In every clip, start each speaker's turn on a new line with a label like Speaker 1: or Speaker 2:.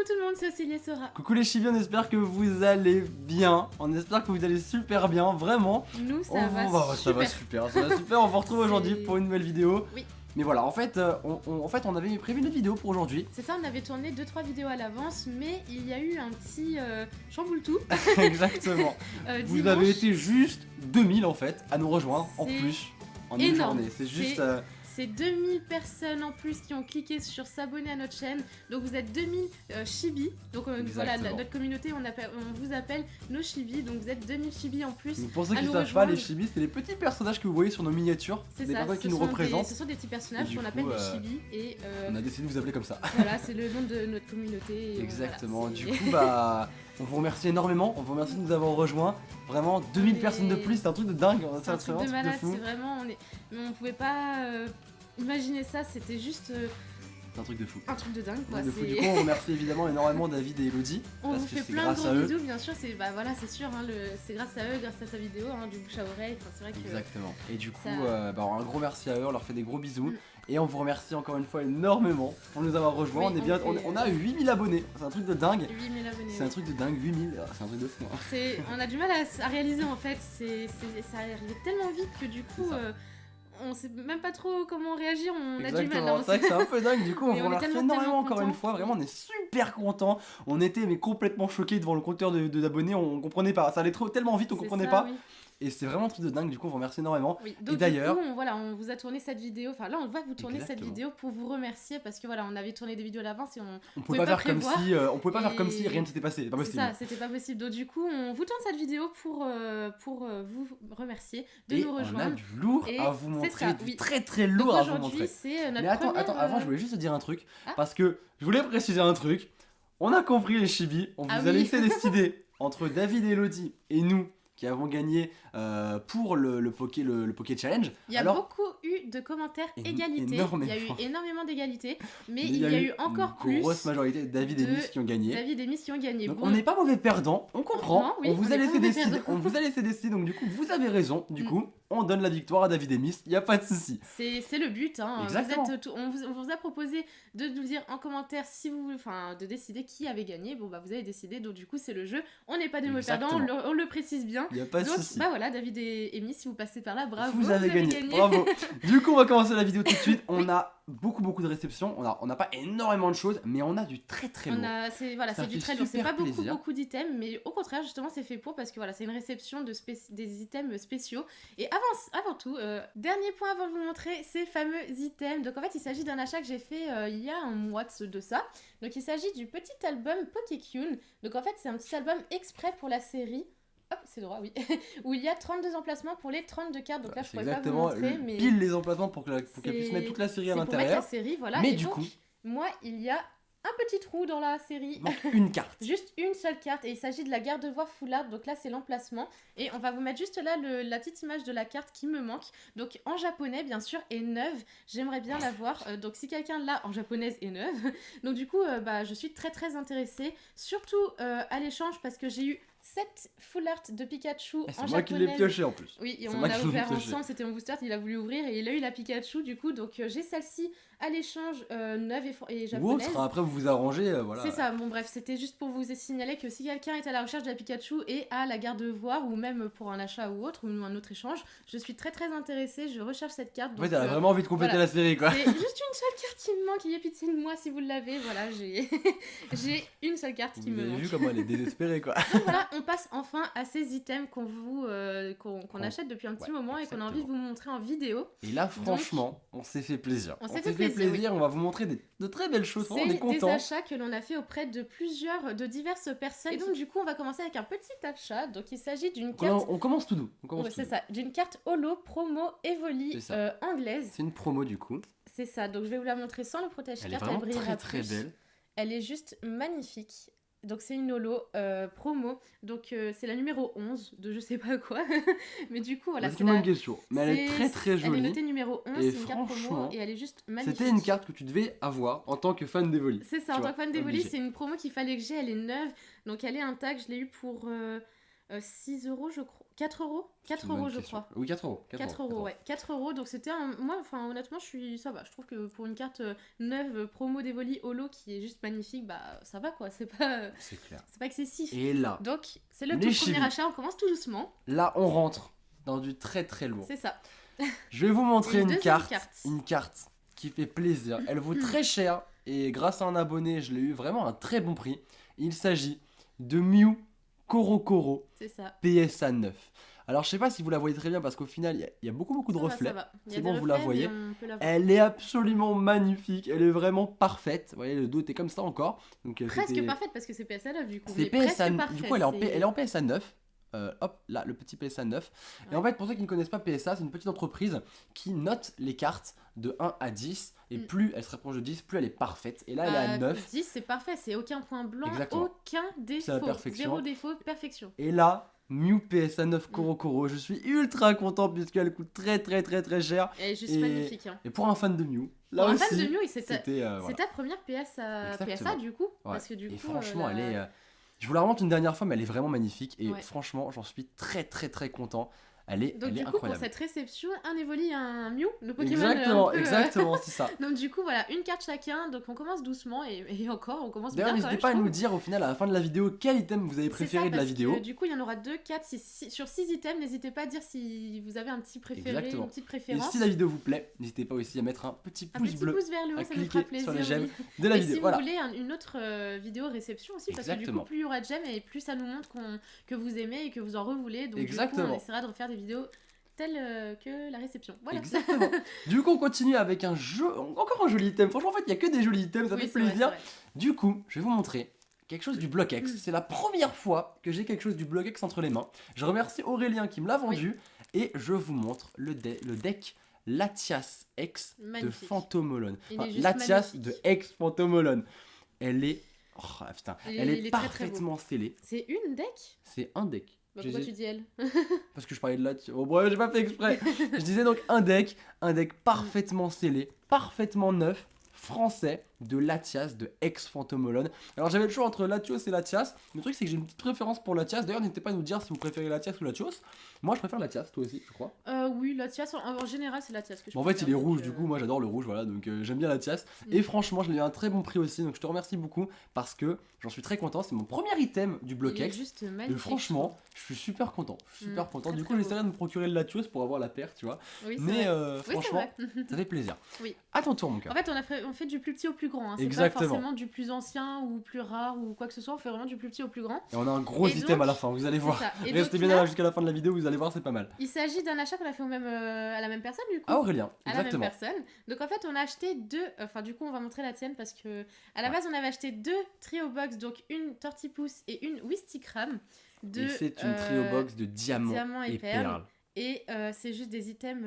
Speaker 1: tout le monde, c'est Océlia Sora.
Speaker 2: Coucou les chibis, on espère que vous allez bien. On espère que vous allez super bien, vraiment.
Speaker 1: Nous, ça va
Speaker 2: super. Ça va super, on vous retrouve aujourd'hui pour une nouvelle vidéo.
Speaker 1: Oui.
Speaker 2: Mais voilà, en fait, on avait prévu une vidéo pour aujourd'hui.
Speaker 1: C'est ça, on avait tourné 2-3 vidéos à l'avance, mais il y a eu un petit chamboule-tout.
Speaker 2: Exactement. Vous avez été juste 2000 en fait à nous rejoindre en plus en une journée. C'est juste...
Speaker 1: C'est 2000 personnes en plus qui ont cliqué sur s'abonner à notre chaîne. Donc vous êtes 2000 chibis. Donc voilà, notre communauté, on vous appelle nos chibis. Donc vous êtes 2000 chibis en plus.
Speaker 2: Donc pour ceux qui ne savent pas, les chibis, c'est les petits personnages que vous voyez sur nos miniatures.
Speaker 1: C'est
Speaker 2: des
Speaker 1: ça,
Speaker 2: personnes qui nous représentent.
Speaker 1: Ce sont des petits personnages qu'on appelle des chibis. Et
Speaker 2: on a décidé de vous appeler comme ça.
Speaker 1: Voilà, c'est le nom de notre communauté.
Speaker 2: Exactement.
Speaker 1: Voilà,
Speaker 2: du coup, on vous remercie énormément. On vous remercie de nous avoir rejoints. Vraiment, 2000 personnes de plus, c'est un truc de dingue.
Speaker 1: C'est un truc de malade, c'est vraiment... On pouvait pas imaginer ça, c'était juste...
Speaker 2: C'est un truc de fou.
Speaker 1: Un truc de dingue, quoi.
Speaker 2: Du coup, on remercie évidemment énormément David et Elodie.
Speaker 1: On vous fait plein de gros bisous, bien sûr. C'est sûr, hein, c'est grâce à eux, grâce à sa vidéo, hein, du bouche à oreille. Enfin, c'est vrai que
Speaker 2: exactement. Et du coup, un gros merci à eux, on leur fait des gros bisous. Et on vous remercie encore une fois énormément pour nous avoir rejoints.
Speaker 1: Oui,
Speaker 2: on a 8000 abonnés, c'est un truc de dingue.
Speaker 1: 8000 abonnés.
Speaker 2: C'est un truc de dingue, 8000, c'est un truc de fou. Hein.
Speaker 1: On a du mal à réaliser en fait, ça arrive tellement vite que du coup... on sait même pas trop comment réagir, on a du mal.
Speaker 2: C'est vrai que c'est un peu dingue, du coup on vous remercie énormément encore une fois, vraiment on est super contents. On était complètement choqués devant le compteur d'abonnés, on comprenait pas, ça allait tellement vite, on comprenait pas. Oui. Et c'est vraiment un truc de dingue, du coup on vous remercie énormément.
Speaker 1: Oui. Donc, et d'ailleurs, on vous a tourné cette vidéo, enfin là on va vous tourner cette vidéo pour vous remercier parce que voilà, on avait tourné des vidéos à l'avance et on pouvait pas faire
Speaker 2: comme si rien ne s'était passé, c'est pas possible.
Speaker 1: C'est ça, c'était pas possible. Donc du coup, on vous tourne cette vidéo pour vous remercier de nous rejoindre.
Speaker 2: On a du lourd à vous montrer, du très lourd à vous montrer.
Speaker 1: Aujourd'hui, c'est notre
Speaker 2: attends, avant je voulais juste te dire un truc parce que je voulais préciser un truc. On a compris les chibis, on vous a laissé décider entre David et Elodie et nous qui avons gagné pour le Poké Challenge.
Speaker 1: Il y a beaucoup eu de commentaires égalité. Il y a eu énormément d'égalité, mais il y a eu encore plus.
Speaker 2: Une grosse majorité de David et Miss qui ont gagné. Donc on n'est pas mauvais perdants, on comprend. On vous a laissé décider, donc du coup vous avez raison. Du coup, on donne la victoire à David et Miss, il n'y a pas de souci.
Speaker 1: C'est le but. Hein.
Speaker 2: Exactement.
Speaker 1: On vous a proposé de nous dire en commentaire si vous voulez, de décider qui avait gagné. Bon bah vous avez décidé, donc du coup c'est le jeu. On n'est pas des mauvais perdants, on le précise bien.
Speaker 2: Il n'y a pas de souci.
Speaker 1: Bah voilà, David et Amy, si vous passez par là, bravo.
Speaker 2: Vous avez gagné. Bravo. Du coup, on va commencer la vidéo tout de suite. On a beaucoup de réceptions. On n'a pas énormément de choses, mais on a du très lourd.
Speaker 1: C'est du très lourd. C'est pas beaucoup d'items, mais au contraire, justement, c'est fait pour parce que voilà, c'est une réception des items spéciaux. Et avant tout, dernier point avant de vous montrer ces fameux items. Donc en fait, il s'agit d'un achat que j'ai fait il y a un mois de ça. Donc il s'agit du petit album Pokécune. Donc en fait, c'est un petit album exprès pour la série. Hop, c'est droit, oui. Où il y a 32 emplacements pour les 32 cartes. Donc là, je pourrais pas vous montrer, mais...
Speaker 2: pile les emplacements pour qu'elle puisse mettre toute la série à l'intérieur.
Speaker 1: Voilà.
Speaker 2: Mais
Speaker 1: et
Speaker 2: du
Speaker 1: donc,
Speaker 2: coup...
Speaker 1: moi, il y a un petit trou dans la série.
Speaker 2: Donc une carte.
Speaker 1: Juste une seule carte. Et il s'agit de la Gardevoir Foulard. Donc là, c'est l'emplacement. Et on va vous mettre juste là la petite image de la carte qui me manque. Donc en japonais, bien sûr, et neuve. J'aimerais bien la voir. Donc si quelqu'un l'a en japonaise et neuve. Donc du coup, je suis très intéressée. Surtout à l'échange parce que j'ai eu 7 full art de Pikachu en japonais.
Speaker 2: C'est moi qui l'ai pioché en plus.
Speaker 1: Oui, on l'a ouvert ensemble, c'était mon booster, il a voulu ouvrir et il a eu la Pikachu du coup. Donc j'ai celle-ci à l'échange neuve et japonaise.
Speaker 2: Ou après vous vous arrangez, voilà.
Speaker 1: C'est ça, bon bref, c'était juste pour vous signaler que si quelqu'un est à la recherche de la Pikachu et à la Gardevoir ou même pour un achat ou autre, ou un autre échange, je suis très intéressée, je recherche cette carte.
Speaker 2: En fait, elle a vraiment envie de compléter la série quoi.
Speaker 1: C'est juste une seule carte qui me manque, ayez pitié de moi si vous l'avez, voilà, j'ai une seule carte qui me manque.
Speaker 2: Vous avez vu comment elle est désespérée quoi.
Speaker 1: Donc voilà, on passe enfin à ces items qu'on achète depuis un petit moment et qu'on a envie de vous montrer en vidéo.
Speaker 2: Et là franchement, on s'est fait plaisir. On s'est fait plaisir, on va vous montrer de très belles choses, on est contents.
Speaker 1: C'est des achats que l'on a fait auprès de diverses personnes. Et donc du coup, on va commencer avec un petit achat. Donc il s'agit d'une carte...
Speaker 2: On commence tout doux.
Speaker 1: C'est ça, d'une carte holo promo Evoli anglaise.
Speaker 2: C'est une promo du coup.
Speaker 1: C'est ça, donc je vais vous la montrer sans le protège-carte.
Speaker 2: Elle est vraiment très belle.
Speaker 1: Elle est juste magnifique. Donc c'est une holo promo, donc c'est la numéro 11 de je sais pas quoi, mais du coup voilà.
Speaker 2: C'est une bonne question, mais elle est très jolie.
Speaker 1: Elle est notée numéro 11, c'est une carte promo et elle est juste magnifique.
Speaker 2: C'était une carte que tu devais avoir en tant que fan d'Evoli.
Speaker 1: C'est ça, en tant que fan d'Evoli, c'est une promo qu'il fallait que j'ai, elle est neuve, donc elle est intacte, je l'ai eu pour 6 euros, je crois. 4 euros 4 euros, je crois.
Speaker 2: Oui, 4 euros.
Speaker 1: 4 euros, ouais. 4 euros, donc c'était moi, enfin, honnêtement, ça va. Je trouve que pour une carte neuve, promo d'Evoli Holo, qui est juste magnifique, bah, ça va, quoi. C'est pas...
Speaker 2: C'est clair.
Speaker 1: C'est pas excessif.
Speaker 2: Et là...
Speaker 1: Donc, c'est le tout premier achat, on commence tout doucement.
Speaker 2: Là, on rentre dans du très très lourd.
Speaker 1: C'est ça.
Speaker 2: Je vais vous montrer une carte qui fait plaisir. Elle vaut très cher, et grâce à un abonné, je l'ai eu vraiment à un très bon prix. Il s'agit de Mew Korokoro PSA 9. Alors je sais pas si vous la voyez très bien parce qu'au final il y a beaucoup de reflets. C'est bon, vous la voyez. Elle est absolument magnifique, elle est vraiment parfaite. Vous voyez, le dos était comme ça encore. Donc,
Speaker 1: presque parfaite parce que c'est PSA 9 du coup.
Speaker 2: C'est PSA 9, du coup elle est en PSA 9. Hop, là, le petit PSA 9. Ouais. Et en fait, pour ceux qui ne connaissent pas PSA, c'est une petite entreprise qui note les cartes de 1 à 10. Et plus elle se rapproche de 10, plus elle est parfaite. Et là, elle est à 9.
Speaker 1: 10, c'est parfait. C'est aucun point blanc, aucun défaut.
Speaker 2: C'est la perfection.
Speaker 1: 0 défaut, perfection.
Speaker 2: Et là, Mew PSA 9 Korokoro, je suis ultra content puisqu'elle coûte très cher.
Speaker 1: Elle est juste magnifique. Hein.
Speaker 2: Et pour un fan de Mew, là
Speaker 1: pour
Speaker 2: aussi,
Speaker 1: un fan de Mew, c'est ta première PSA du coup.
Speaker 2: Ouais.
Speaker 1: Parce que du coup,
Speaker 2: franchement, elle est... Je vous la remonte une dernière fois, mais elle est vraiment magnifique. Et franchement, j'en suis très content. Elle est
Speaker 1: donc,
Speaker 2: incroyable.
Speaker 1: Du coup, pour cette réception, un Evoli et un Mew, le Pokémon.
Speaker 2: Exactement, c'est ça.
Speaker 1: Donc, du coup, voilà, une carte chacun. Donc, on commence doucement et encore, on commence
Speaker 2: bien. D'ailleurs, n'hésitez pas à nous dire au final, à la fin de la vidéo, quel item vous avez préféré de la vidéo.
Speaker 1: Que, du coup, il y en aura 2, 4, 6. Sur 6 items, n'hésitez pas à dire si vous avez un petit préféré, une petite préférence.
Speaker 2: Et si la vidéo vous plaît, n'hésitez pas aussi à mettre un petit pouce bleu,
Speaker 1: vers le haut,
Speaker 2: à
Speaker 1: ça nous
Speaker 2: cliquer
Speaker 1: fera plaisir,
Speaker 2: sur les j'aime de la vidéo.
Speaker 1: Si vous voulez une autre vidéo réception aussi, parce que du coup, plus il y aura de j'aime et plus ça nous montre que vous aimez et que vous en revoulez. Donc, du coup, on essaiera de refaire des vidéos telle que la réception. Voilà.
Speaker 2: Exactement. Du coup, on continue avec encore un joli item. Franchement, en fait, il n'y a que des jolis items, ça fait plaisir.
Speaker 1: Vrai.
Speaker 2: Du coup, je vais vous montrer quelque chose du Block X. C'est la première fois que j'ai quelque chose du Block X entre les mains. Je remercie Aurélien qui me l'a vendu. Et je vous montre le deck Latias X de Phantomolon. Enfin, Latias de X Phantomolon. Elle est... Oh, putain. Elle est parfaitement scellée.
Speaker 1: C'est une deck ?
Speaker 2: C'est un deck.
Speaker 1: Pourquoi tu dis elle ?
Speaker 2: Parce que je parlais de Latias. Oh, bon, j'ai pas fait exprès. Je disais donc un deck parfaitement scellé, parfaitement neuf, français, de Latias, de ex-Phantomolon. Alors j'avais le choix entre Latios et Latias. Le truc c'est que j'ai une petite préférence pour Latias. D'ailleurs n'hésitez pas à nous dire si vous préférez Latias ou Latios. Moi je préfère Latias, toi aussi je crois.
Speaker 1: Oui, Latias, en général c'est Latias que je
Speaker 2: préfère. En fait il est rouge du coup, moi j'adore le rouge, voilà, donc j'aime bien Latias. Et franchement je l'ai eu à un très bon prix aussi, donc je te remercie beaucoup parce que j'en suis très content. C'est mon premier item du Block X.
Speaker 1: Juste magnifique.
Speaker 2: Et franchement je suis super content. Du coup j'essaierai de me procurer le Latios pour avoir la paire, tu vois.
Speaker 1: Oui,
Speaker 2: mais franchement ça fait plaisir.
Speaker 1: Oui.
Speaker 2: À ton tour mon cœur.
Speaker 1: En fait on fait du plus petit au plus grand. Hein. C'est pas forcément du plus ancien ou plus rare ou quoi que ce soit, on fait vraiment du plus petit au plus grand.
Speaker 2: Et on a un gros item à la fin, vous allez voir. Restez bien là jusqu'à la fin de la vidéo, vous allez voir, c'est pas mal.
Speaker 1: Il s'agit d'un achat qu'on a fait à la même personne du coup.
Speaker 2: Ah Aurélien, exactement.
Speaker 1: À la même personne. Donc en fait on a acheté du coup on va montrer la tienne parce que à la base on avait acheté 2 trio box, donc une Tortipousse et une Wistikram.
Speaker 2: Et c'est une trio box de diamants et perles.
Speaker 1: Et c'est juste des items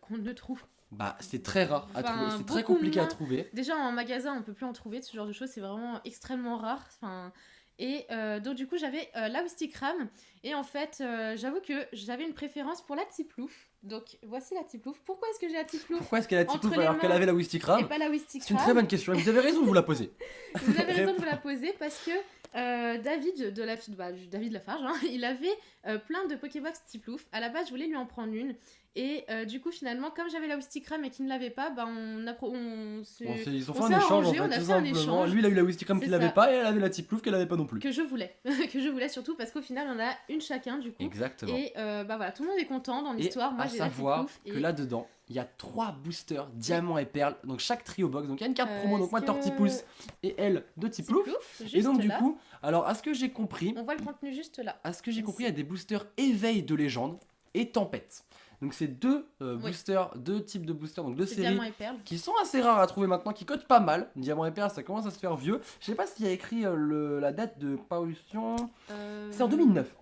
Speaker 1: qu'on ne trouve pas.
Speaker 2: Bah c'est très rare à trouver, c'est très compliqué à trouver.
Speaker 1: Déjà en magasin on peut plus en trouver de ce genre de choses, c'est vraiment extrêmement rare. Et donc du coup j'avais la Wistikram et en fait j'avoue que j'avais une préférence pour la Tiplouf. Donc voici la Tiplouf. Pourquoi est-ce que j'ai la Tiplouf ?
Speaker 2: Pourquoi est-ce qu'elle a la Tiplouf alors qu'elle avait la Wistikram ?
Speaker 1: Et pas la Wistikram.
Speaker 2: C'est une très bonne question et vous avez raison de vous la poser.
Speaker 1: Vous avez raison de vous la poser parce que David Lafarge, hein, il avait plein de Pokébox Tiplouf. À la base je voulais lui en prendre une. Et du coup finalement comme j'avais la Wistikram et qu'il ne l'avait pas, bah
Speaker 2: ils ont fait un échange en fait, tout simplement. Lui il a eu la Wistikram qu'il n'avait pas et elle avait la Tiplouf qu'elle n'avait pas non plus.
Speaker 1: Que je voulais surtout parce qu'au final on a une chacun du coup.
Speaker 2: Exactement.
Speaker 1: Et bah voilà, tout le monde est content dans l'histoire. Moi
Speaker 2: j'ai la Tiplouf. Que là-dedans il y a 3 boosters diamants et perles, donc chaque trio box, donc il y a une carte promo, donc moi Tortipousse et elle de Tiplouf. Et donc du coup, alors à ce que j'ai compris,
Speaker 1: on voit le contenu juste là.
Speaker 2: À ce que j'ai compris, il y a des boosters éveil de légende et tempête. Donc c'est deux boosters, deux types de boosters, donc deux séries qui sont assez rares à trouver maintenant, qui cotent pas mal. Diamant et perles, ça commence à se faire vieux. Je sais pas s'il y a écrit la date de parution. C'est en 2009.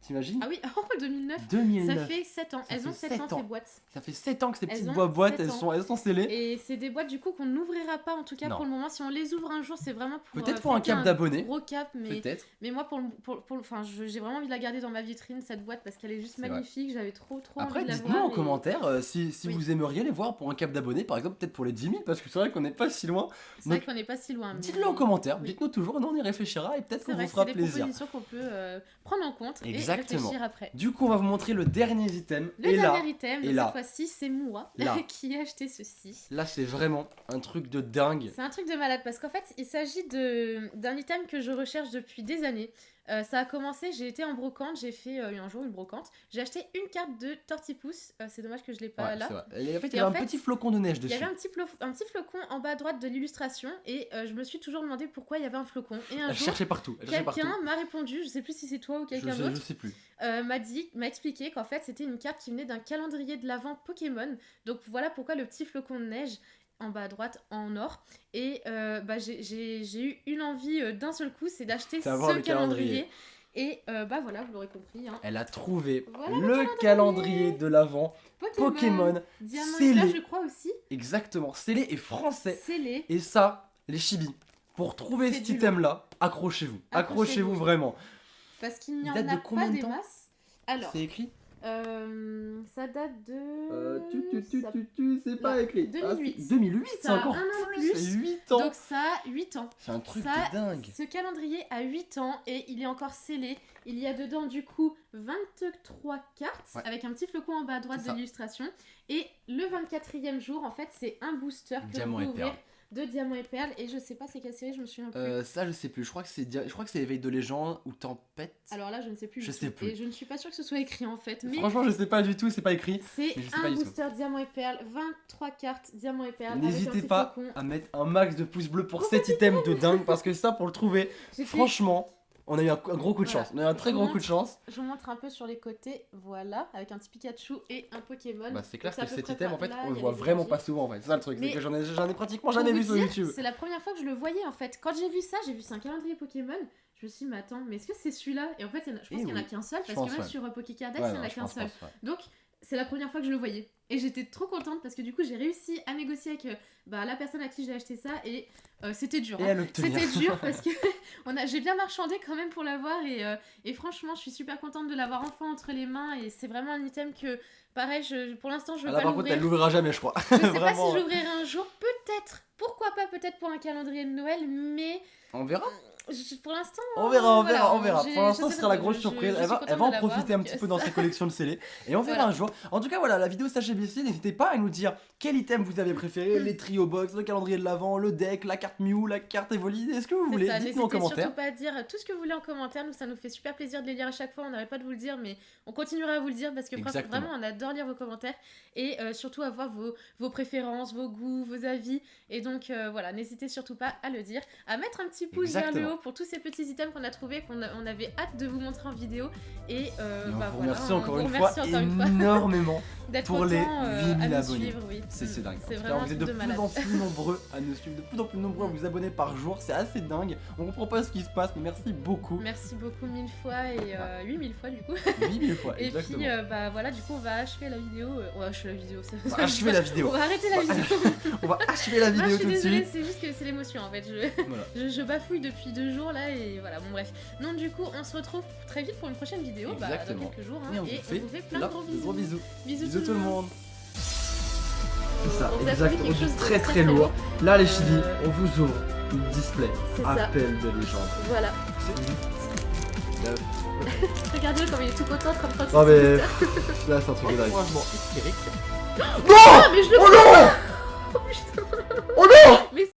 Speaker 2: T'imagines?
Speaker 1: Ah oui, oh 2009.
Speaker 2: 2009.
Speaker 1: Ça fait 7 ans. Elles ont 7 ans ces boîtes.
Speaker 2: Ça fait 7 ans que ces
Speaker 1: Elles
Speaker 2: petites
Speaker 1: ont
Speaker 2: boîtes,
Speaker 1: 7 ans.
Speaker 2: elles sont scellées.
Speaker 1: Et c'est des boîtes du coup qu'on n'ouvrira pas en tout cas
Speaker 2: Non.
Speaker 1: pour le moment. Si on les ouvre un jour, c'est vraiment pour
Speaker 2: Peut-être pour un cap d'abonnés.
Speaker 1: Gros cap,
Speaker 2: Peut-être.
Speaker 1: mais moi enfin j'ai vraiment envie de la garder dans ma vitrine cette boîte parce qu'elle est juste
Speaker 2: C'est
Speaker 1: magnifique. J'avais trop
Speaker 2: Après,
Speaker 1: envie de la voir.
Speaker 2: dites-nous en commentaire si
Speaker 1: Oui.
Speaker 2: vous aimeriez les voir pour un cap d'abonnés, par exemple, peut-être pour les 10 000, parce que c'est vrai qu'on n'est pas si loin.
Speaker 1: C'est vrai qu'on n'est pas si loin. mais-
Speaker 2: Dites-le en commentaire,
Speaker 1: Oui.
Speaker 2: dites-nous toujours, nous on y réfléchira et peut-être
Speaker 1: C'est
Speaker 2: qu'on
Speaker 1: vrai
Speaker 2: vous
Speaker 1: que
Speaker 2: fera
Speaker 1: c'est des
Speaker 2: plaisir.
Speaker 1: propositions qu'on peut prendre en compte
Speaker 2: Exactement.
Speaker 1: et réfléchir après.
Speaker 2: Du coup, on va vous montrer le dernier item.
Speaker 1: Le
Speaker 2: et là,
Speaker 1: dernier item,
Speaker 2: et
Speaker 1: donc
Speaker 2: là.
Speaker 1: cette fois-ci, c'est moi
Speaker 2: Là.
Speaker 1: qui ai acheté ceci.
Speaker 2: là c'est vraiment un truc de dingue.
Speaker 1: C'est un truc de malade parce qu'en fait, il s'agit d'un item que je recherche depuis des années. Ça a commencé, j'ai été en brocante, j'ai fait un jour une brocante. J'ai acheté une carte de Tortipousse. C'est dommage que je l'ai pas
Speaker 2: Ouais,
Speaker 1: là.
Speaker 2: c'est vrai. Et en fait, il y
Speaker 1: Et
Speaker 2: avait
Speaker 1: en
Speaker 2: un
Speaker 1: fait,
Speaker 2: petit flocon de neige
Speaker 1: Il y
Speaker 2: dessus.
Speaker 1: avait un petit flocon en bas à droite de l'illustration et je me suis toujours demandé pourquoi il y avait un flocon. Et un
Speaker 2: Elle
Speaker 1: jour,
Speaker 2: cherchait partout. Elle cherchait partout.
Speaker 1: quelqu'un m'a répondu, je sais plus si c'est toi ou quelqu'un
Speaker 2: Je
Speaker 1: d'autre,
Speaker 2: sais plus.
Speaker 1: m'a expliqué qu'en fait c'était une carte qui venait d'un calendrier de l'Avent Pokémon. Donc voilà pourquoi le petit flocon de neige en bas à droite en or. Et j'ai eu une envie d'un seul coup, c'est d'acheter
Speaker 2: C'est avoir
Speaker 1: ce
Speaker 2: le
Speaker 1: calendrier. Et voilà, vous l'aurez compris. Hein.
Speaker 2: Elle a trouvé
Speaker 1: Voilà
Speaker 2: le calendrier de l'avant Pokémon
Speaker 1: Diamant
Speaker 2: scellé.
Speaker 1: Vert, je crois aussi.
Speaker 2: Exactement, scellé et français.
Speaker 1: Scellé.
Speaker 2: Et ça, les chibis, pour trouver
Speaker 1: C'est
Speaker 2: cet
Speaker 1: du
Speaker 2: item-là, accrochez-vous. Accrochez-vous vraiment.
Speaker 1: Parce qu'il n'y
Speaker 2: Il
Speaker 1: en
Speaker 2: date
Speaker 1: a
Speaker 2: de combien
Speaker 1: pas
Speaker 2: de
Speaker 1: des
Speaker 2: temps
Speaker 1: masses. Alors,
Speaker 2: C'est écrit
Speaker 1: ça date de... ça-
Speaker 2: c'est
Speaker 1: pas
Speaker 2: écrit.
Speaker 1: 2008.
Speaker 2: 2008, c'est
Speaker 1: Ça a
Speaker 2: encore
Speaker 1: un an
Speaker 2: plus.
Speaker 1: plus.
Speaker 2: C'est 8 ans.
Speaker 1: Donc ça a 8 ans.
Speaker 2: C'est un truc
Speaker 1: Ça,
Speaker 2: de dingue.
Speaker 1: Ce calendrier a 8 ans et il est encore scellé. Il y a dedans du coup 23 cartes
Speaker 2: Ouais.
Speaker 1: avec un petit flocon en bas à droite
Speaker 2: C'est
Speaker 1: de
Speaker 2: ça.
Speaker 1: l'illustration. Et le 24e jour, en fait, c'est un booster que
Speaker 2: Diamant
Speaker 1: vous
Speaker 2: et
Speaker 1: pouvez ouvrir
Speaker 2: perles.
Speaker 1: de diamants et perles. Et je sais pas c'est quelle série, je me souviens plus.
Speaker 2: Ça, je sais plus. Je crois que c'est Éveil de légende ou Tempête.
Speaker 1: Alors là, je ne sais plus.
Speaker 2: Je
Speaker 1: du
Speaker 2: sais
Speaker 1: tout.
Speaker 2: plus.
Speaker 1: Et je ne suis pas sûre que ce soit écrit en fait. Mais
Speaker 2: Franchement, je sais pas du tout, c'est pas écrit.
Speaker 1: c'est
Speaker 2: mais je sais pas
Speaker 1: un
Speaker 2: du tout.
Speaker 1: booster diamants et perles, 23 cartes diamants et perles. avec un
Speaker 2: N'hésitez
Speaker 1: petit
Speaker 2: pas
Speaker 1: flocon.
Speaker 2: à mettre un max de pouces bleus pour cet item de dingue parce que ça, pour le trouver,
Speaker 1: J'ai fait-
Speaker 2: franchement, on a eu un gros coup de
Speaker 1: Voilà.
Speaker 2: chance. On a eu un très
Speaker 1: Je
Speaker 2: gros
Speaker 1: vous
Speaker 2: coup de chance.
Speaker 1: Je vous montre un peu sur les côtés, voilà, avec un petit Pikachu et un Pokémon.
Speaker 2: Bah, c'est clair
Speaker 1: Donc,
Speaker 2: que
Speaker 1: à peu
Speaker 2: cet
Speaker 1: près
Speaker 2: item,
Speaker 1: par
Speaker 2: en fait,
Speaker 1: là,
Speaker 2: on
Speaker 1: il
Speaker 2: le
Speaker 1: y a
Speaker 2: voit
Speaker 1: les
Speaker 2: vraiment
Speaker 1: énergies.
Speaker 2: pas souvent en fait. C'est ça le truc, c'est
Speaker 1: Mais
Speaker 2: que j'en ai pratiquement
Speaker 1: Pour
Speaker 2: jamais
Speaker 1: vous
Speaker 2: vu sur
Speaker 1: dire,
Speaker 2: YouTube.
Speaker 1: C'est la première fois que je le voyais en fait. Quand j'ai vu ça, j'ai vu c'est un calendrier Pokémon. Je me suis dit, mais attends, mais est-ce que c'est celui-là? Et en fait, je pense qu'il n'y en a
Speaker 2: oui.
Speaker 1: qu'un seul,
Speaker 2: Je
Speaker 1: parce
Speaker 2: pense,
Speaker 1: que même
Speaker 2: ouais.
Speaker 1: sur Pokécardex,
Speaker 2: Ouais,
Speaker 1: il n'y en
Speaker 2: non,
Speaker 1: a
Speaker 2: je
Speaker 1: qu'un
Speaker 2: pense,
Speaker 1: seul.
Speaker 2: ouais.
Speaker 1: Donc, c'est la première fois que je le voyais. Et j'étais trop contente parce que du coup, j'ai réussi à négocier avec la personne à qui j'ai acheté ça et c'était dur.
Speaker 2: Et
Speaker 1: hein.
Speaker 2: à l'obtenir.
Speaker 1: C'était dur parce que j'ai bien marchandé quand même pour l'avoir et franchement, je suis super contente de l'avoir enfin entre les mains et c'est vraiment un item que, pareil, pour l'instant, je veux
Speaker 2: Ah là,
Speaker 1: pas
Speaker 2: par contre, elle
Speaker 1: l'ouvrir.
Speaker 2: l'ouvrira jamais, je crois.
Speaker 1: Je sais pas
Speaker 2: Vraiment.
Speaker 1: si j'ouvrirai un jour, peut-être. Pourquoi pas, peut-être pour un calendrier de Noël, mais
Speaker 2: On verra.
Speaker 1: pour l'instant.
Speaker 2: On verra,
Speaker 1: voilà,
Speaker 2: on verra.
Speaker 1: j'ai-
Speaker 2: Pour l'instant,
Speaker 1: je
Speaker 2: ce
Speaker 1: sais
Speaker 2: sera la
Speaker 1: pas,
Speaker 2: grosse
Speaker 1: je-
Speaker 2: surprise.
Speaker 1: je
Speaker 2: Elle
Speaker 1: suis
Speaker 2: va
Speaker 1: contente
Speaker 2: en
Speaker 1: de l'avoir,
Speaker 2: profiter un
Speaker 1: donc,
Speaker 2: petit peu dans ses collections de scellés. Et on verra
Speaker 1: Voilà.
Speaker 2: un jour. En tout cas, voilà, la vidéo s'achève. N'hésitez pas à nous dire quel item vous avez préféré, les trio box, le calendrier de l'avant, le deck, la carte Mew, la carte Evoli. Est-ce que vous
Speaker 1: C'est
Speaker 2: voulez?
Speaker 1: ça,
Speaker 2: Dites-nous en
Speaker 1: n'hésitez
Speaker 2: commentaire.
Speaker 1: surtout pas à dire tout ce que vous voulez en commentaire. Nous, ça nous fait super plaisir de les lire à chaque fois. On n'arrête pas de vous le dire, mais on continuera à vous le dire parce que
Speaker 2: Exactement.
Speaker 1: vraiment, on adore lire vos commentaires et surtout avoir vos préférences, vos goûts, vos avis. Et donc, voilà, n'hésitez surtout pas à le dire, à mettre un petit pouce vers le
Speaker 2: Exactement.
Speaker 1: haut pour tous ces petits items qu'on a trouvés, on avait hâte de vous montrer en vidéo. Et,
Speaker 2: Et on vous
Speaker 1: voilà,
Speaker 2: remercie
Speaker 1: on
Speaker 2: encore
Speaker 1: vous
Speaker 2: une
Speaker 1: remercie
Speaker 2: fois
Speaker 1: encore une fois
Speaker 2: énormément.
Speaker 1: d'être
Speaker 2: pour
Speaker 1: autant,
Speaker 2: les
Speaker 1: à
Speaker 2: 8000
Speaker 1: nous
Speaker 2: abonnés.
Speaker 1: suivre, oui.
Speaker 2: C'est dingue.
Speaker 1: C'est
Speaker 2: En tout cas,
Speaker 1: vraiment
Speaker 2: vous êtes
Speaker 1: un
Speaker 2: de
Speaker 1: truc de
Speaker 2: plus
Speaker 1: malade.
Speaker 2: en plus nombreux à nous suivre, de plus en plus nombreux à vous abonner par jour. C'est assez dingue. On comprend pas ce qui se passe, mais merci beaucoup.
Speaker 1: Merci beaucoup 1000 fois et 8000 fois du coup.
Speaker 2: 8000 fois,
Speaker 1: Et
Speaker 2: exactement.
Speaker 1: puis voilà, du coup on va achever la vidéo. On va achever la vidéo.
Speaker 2: On va achever la vidéo.
Speaker 1: On va arrêter la vidéo.
Speaker 2: On va achever la
Speaker 1: Ah,
Speaker 2: vidéo
Speaker 1: je suis
Speaker 2: tout de
Speaker 1: désolée,
Speaker 2: suite.
Speaker 1: c'est juste que c'est l'émotion en fait.
Speaker 2: Voilà.
Speaker 1: Je bafouille depuis 2 jours là et voilà, bon bref. Donc du coup on se retrouve très vite pour une prochaine vidéo, dans
Speaker 2: Exactement.
Speaker 1: quelques jours.
Speaker 2: Et on vous fait
Speaker 1: plein de
Speaker 2: là,
Speaker 1: gros
Speaker 2: de
Speaker 1: bisous.
Speaker 2: gros bisous.
Speaker 1: Bisous
Speaker 2: tout le monde. C'est ça,
Speaker 1: On vous a
Speaker 2: exact.
Speaker 1: fait quelque chose de
Speaker 2: Très
Speaker 1: très,
Speaker 2: très
Speaker 1: très
Speaker 2: lourd.
Speaker 1: lourd.
Speaker 2: Là, les chibis, on vous ouvre une display.
Speaker 1: C'est ça.
Speaker 2: Appel de légende.
Speaker 1: Voilà.
Speaker 2: C'est 8, 9.
Speaker 1: Regardez-le comme il est tout content comme quand
Speaker 2: Non
Speaker 1: il
Speaker 2: mais
Speaker 1: s'est
Speaker 2: là c'est un truc de dingue. Franchement hystérique.
Speaker 1: Ah, mais je le
Speaker 2: Oh non!
Speaker 1: Oh putain.
Speaker 2: Oh non!
Speaker 1: Mais